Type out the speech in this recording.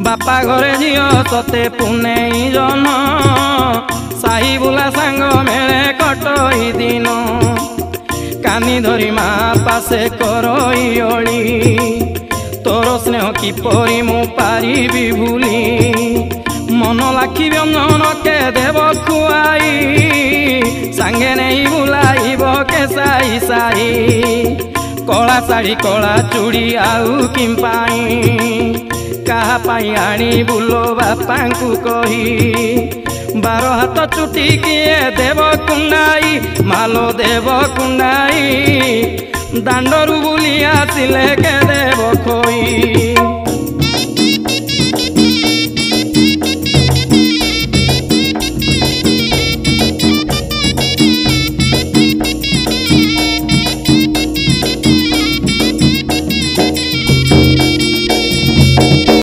बापा घरे झियो सते पुनेई जन साही बुला सांग मेले कटई दिन कानी धरी मा पासे करई अली तोर स्नेह किपरि मु पारिबि भूली मन लाखी व्यंजन के देव खुआई सांगे नहीं बुलाइब के साई साई कला शाढ़ी कला चूड़ी आउ किंपाई कहा पाई आनी बुलो बापा को कही 12 हाथ चुटी किए देव कुंडाई मालो देव कुंडाई दांडरू बुली आसिले के देव खोई।